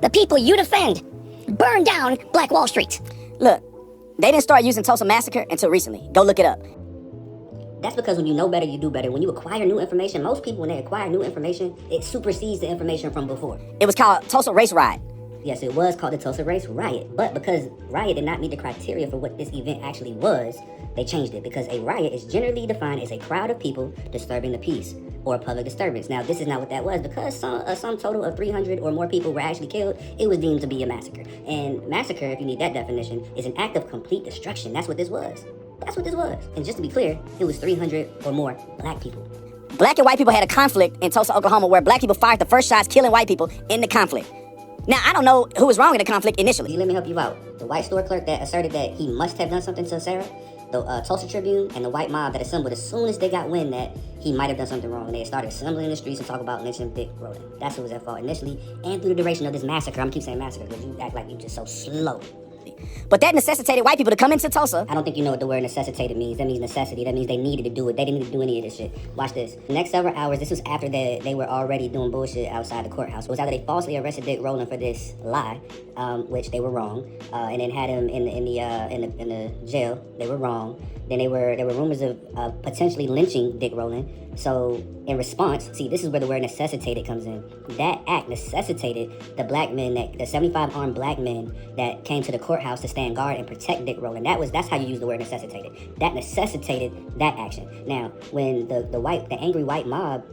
The people you defend burn down Black Wall Street. Look, they didn't start using Tulsa Massacre until recently. Go look it up. That's because when you know better, you do better. When you acquire new information, most people, when they acquire new information, it supersedes the information from before. It was called Tulsa Race Riot. Yes, it was called the Tulsa Race Riot, but because riot did not meet the criteria for what this event actually was, they changed it, because a riot is generally defined as a crowd of people disturbing the peace or a public disturbance. Now, this is not what that was, because some total of 300 or more people were actually killed. It was deemed to be a massacre. And massacre, if you need that definition, is an act of complete destruction. That's what this was. That's what this was. And just to be clear, it was 300 or more black people. Black and white people had a conflict in Tulsa, Oklahoma, where black people fired the first shots, killing white people in the conflict. Now, I don't know who was wrong in the conflict initially. Let me help you out. The white store clerk that asserted that he must have done something to Sarah, the Tulsa Tribune, and the white mob that assembled as soon as they got wind that he might have done something wrong, and they started assembling in the streets and talk about lynching Dick Rowland. That's who was at fault initially, and through the duration of this massacre. I'm gonna keep saying massacre because you act like you just so slow. But that necessitated white people to come into Tulsa. I don't think you know what the word necessitated means. That means necessity. That means they needed to do it. They didn't need to do any of this shit. Watch this. The next several hours, this was after they were already doing bullshit outside the courthouse. It was after they falsely arrested Dick Rowland for this lie, which they were wrong, and then had him in the jail. They were wrong. Then there were rumors of potentially lynching Dick Rowland. So in response, see, this is where the word necessitated comes in. That act necessitated the 75 armed black men that came to the courthouse to stand guard and protect Dick Rowland. That's how you use the word necessitated. That necessitated that action. Now, when the angry white mob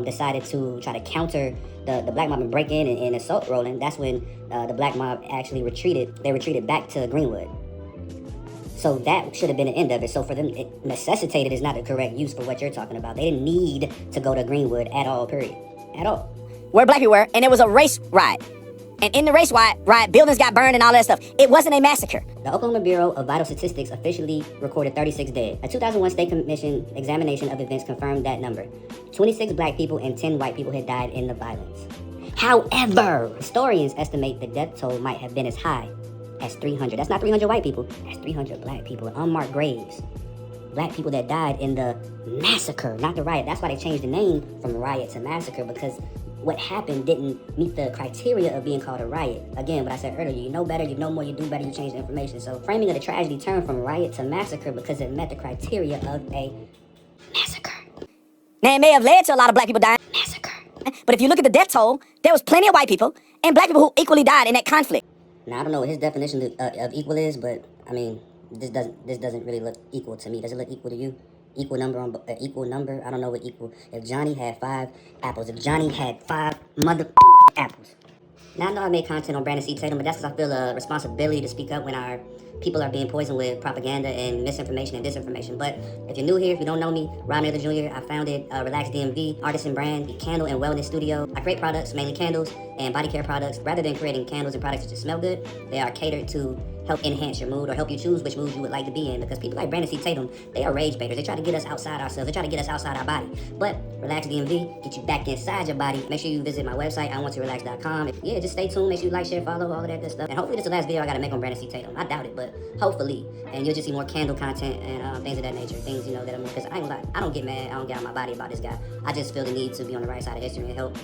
decided to try to counter the black mob and break in and assault Rowland, that's when the black mob actually retreated. They retreated back to Greenwood. So that should have been the end of it. So for them, necessitated is not the correct use for what you're talking about. They didn't need to go to Greenwood at all, period. At all. Where black people were, and it was a race riot. And in the race riot, buildings got burned and all that stuff. It wasn't a massacre. The Oklahoma Bureau of Vital Statistics officially recorded 36 dead. A 2001 State Commission examination of events confirmed that number. 26 black people and 10 white people had died in the violence. However, historians estimate the death toll might have been as high as 300. That's not 300 white people. That's 300 black people, unmarked graves. Black people that died in the massacre, not the riot. That's why they changed the name from riot to massacre, because what happened didn't meet the criteria of being called a riot. Again, what I said earlier, you know better, you know more, you do better, you change the information. So framing of the tragedy turned from riot to massacre because it met the criteria of a massacre. Now, it may have led to a lot of black people dying. Massacre. But if you look at the death toll, there was plenty of white people and black people who equally died in that conflict. Now, I don't know what his definition of equal is, but I mean, this doesn't really look equal to me. Does it look equal to you? Equal number on equal number? I don't know what equal. If Johnny had 5 apples, if Johnny had 5 mother apples. Now, I know I made content on Brandon C. Tatum, but that's because I feel a responsibility to speak up when our people are being poisoned with propaganda and misinformation and disinformation. But if you're new here, if you don't know me, Rob Miller Jr., I founded Relax DMV, artisan brand, candle and wellness studio. I create products, mainly candles and body care products. Rather than creating candles and products that just smell good, they are catered to help enhance your mood or help you choose which mood you would like to be in, because people like Brandon C. Tatum, they are rage baiters. They try to get us outside ourselves. They try to get us outside our body. But Relax DMV, get you back inside your body. Make sure you visit my website, iwanttoroelax.com. Yeah, just stay tuned. Make sure you like, share, follow, all of that good stuff. And hopefully this is the last video I gotta make on Brandon C. Tatum. I doubt it, but hopefully. And you'll just see more candle content and things of that nature. Things, that I'm, because I ain't gonna lie, I don't get mad. I don't get on my body about this guy. I just feel the need to be on the right side of history and help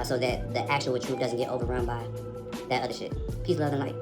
so that the actual truth doesn't get overrun by that other shit. Peace, love, and light.